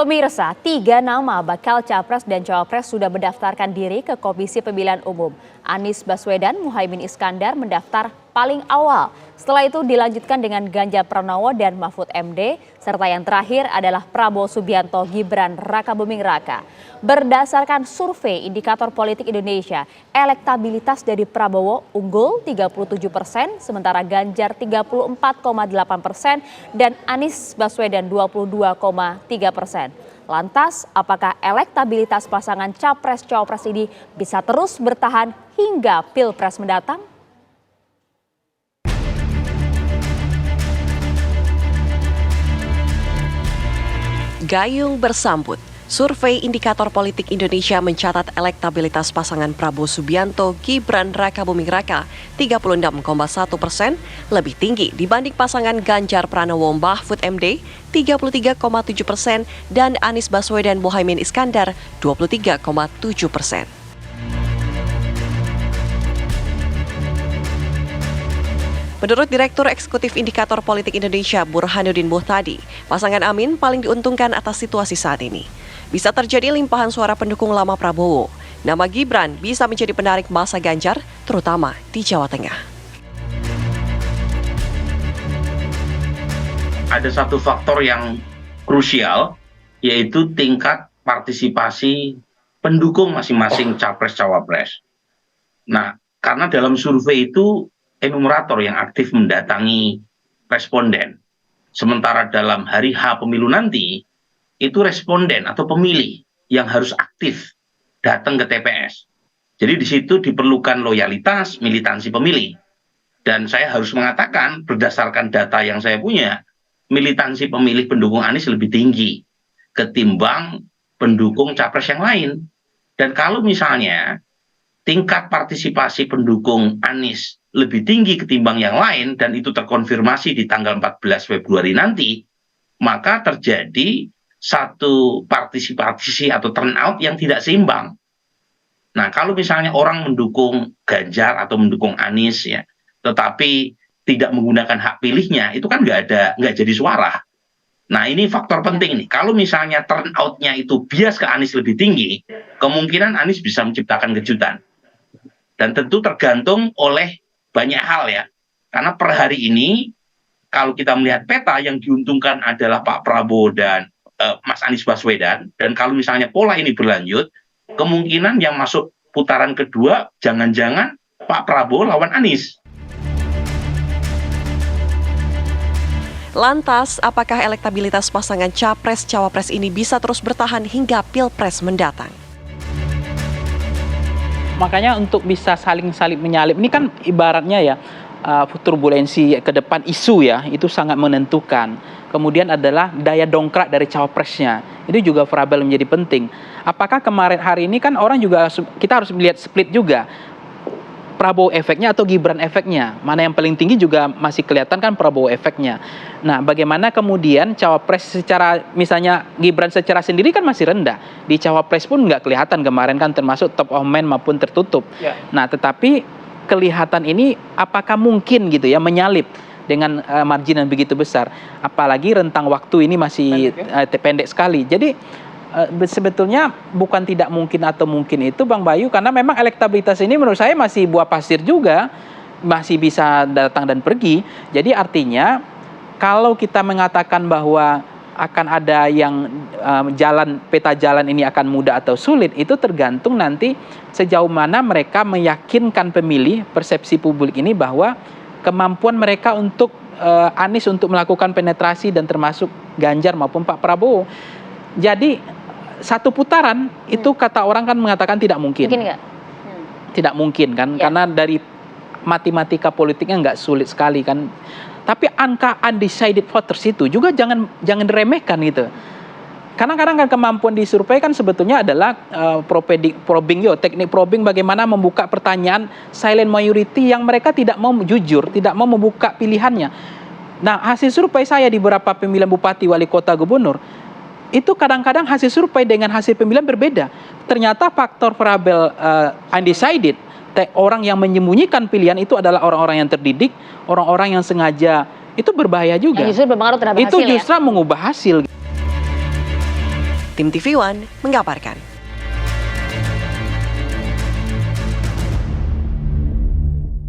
Pemirsa, 3 nama bakal Capres dan Cawapres sudah mendaftarkan diri ke Komisi Pemilihan Umum. Anies Baswedan, Muhaimin Iskandar mendaftar paling awal. Setelah itu dilanjutkan dengan Ganjar Pranowo dan Mahfud MD, serta yang terakhir adalah Prabowo Subianto, Gibran Rakabuming Raka. Berdasarkan survei Indikator Politik Indonesia, elektabilitas dari Prabowo unggul 37%, sementara Ganjar 34,8% dan Anies Baswedan 22,3%. Lantas, apakah elektabilitas pasangan Capres-Cawapres ini bisa terus bertahan hingga Pilpres mendatang? Gayung bersambut. Survei Indikator Politik Indonesia mencatat elektabilitas pasangan Prabowo Subianto, Gibran Rakabuming Raka 36,1%, lebih tinggi dibanding pasangan Ganjar Pranowo Mahfud MD 33,7% dan Anies Baswedan Muhaimin Iskandar 23,7%. Menurut Direktur Eksekutif Indikator Politik Indonesia Burhanuddin Muhtadi, pasangan Amin paling diuntungkan atas situasi saat ini. Bisa terjadi limpahan suara pendukung lama Prabowo. Nama Gibran bisa menjadi penarik masa Ganjar, terutama di Jawa Tengah. Ada satu faktor yang krusial, yaitu tingkat partisipasi pendukung masing-masing Capres-Cawapres. Nah, karena dalam survei itu enumerator yang aktif mendatangi responden. Sementara dalam hari H pemilu nanti, itu responden atau pemilih yang harus aktif datang ke TPS. Jadi di situ diperlukan loyalitas, militansi pemilih. Dan saya harus mengatakan, berdasarkan data yang saya punya, militansi pemilih pendukung Anies lebih tinggi ketimbang pendukung Capres yang lain. Dan kalau misalnya tingkat partisipasi pendukung Anies lebih tinggi ketimbang yang lain, dan itu terkonfirmasi di tanggal 14 Februari nanti, maka terjadi satu partisipasi atau turnout yang tidak seimbang. Nah, kalau misalnya orang mendukung Ganjar atau mendukung Anies ya, tetapi tidak menggunakan hak pilihnya, itu kan nggak jadi suara. Nah, ini faktor penting nih. Kalau misalnya turnout-nya itu bias ke Anies lebih tinggi, kemungkinan Anies bisa menciptakan kejutan. Dan tentu tergantung oleh banyak hal ya. Karena per hari ini, kalau kita melihat peta, yang diuntungkan adalah Pak Prabowo dan Mas Anies Baswedan. Dan kalau misalnya pola ini berlanjut, kemungkinan yang masuk putaran kedua, jangan-jangan Pak Prabowo lawan Anies. Lantas, apakah elektabilitas pasangan Capres-Cawapres ini bisa terus bertahan hingga Pilpres mendatang? Makanya untuk bisa saling menyalip, ini kan ibaratnya ya, turbulensi ke depan isu ya, itu sangat menentukan. Kemudian adalah daya dongkrak dari cawapresnya, itu juga variabel menjadi penting. Apakah kemarin hari ini kan orang juga, kita harus melihat split juga, Prabowo efeknya atau Gibran efeknya, mana yang paling tinggi juga masih kelihatan kan Prabowo efeknya. Nah, bagaimana kemudian cawapres secara, misalnya Gibran secara sendiri kan masih rendah, di cawapres pun nggak kelihatan kemarin kan, termasuk top of mind maupun tertutup. Ya. Nah, tetapi kelihatan ini apakah mungkin gitu ya menyalip dengan margin yang begitu besar, apalagi rentang waktu ini masih pendek sekali. Jadi sebetulnya bukan tidak mungkin atau mungkin itu Bang Bayu, karena memang elektabilitas ini menurut saya masih buah pasir juga, masih bisa datang dan pergi. Jadi artinya kalau kita mengatakan bahwa akan ada yang peta jalan ini akan mudah atau sulit, itu tergantung nanti sejauh mana mereka meyakinkan pemilih, persepsi publik ini bahwa kemampuan mereka untuk Anies untuk melakukan penetrasi dan termasuk Ganjar maupun Pak Prabowo. Jadi satu putaran itu kata orang kan mengatakan tidak mungkin. Mungkin nggak? Tidak mungkin kan, ya. Karena dari matematika politiknya nggak sulit sekali kan. Tapi angka undecided voters itu juga jangan diremehkan gitu. Karena kadang kan kemampuan disurvei kan sebetulnya adalah probing, teknik probing, bagaimana membuka pertanyaan silent majority yang mereka tidak mau jujur, tidak mau membuka pilihannya. Nah, hasil survei saya di beberapa pemilihan bupati, wali kota, gubernur, itu kadang-kadang hasil survei dengan hasil pemilihan berbeda. Ternyata faktor variabel undecided, orang yang menyembunyikan pilihan itu adalah orang-orang yang terdidik, orang-orang yang sengaja, itu berbahaya juga. Yang justru berpengaruh terhadap itu hasil, justru mengubah hasil. Tim TV One mengabarkan.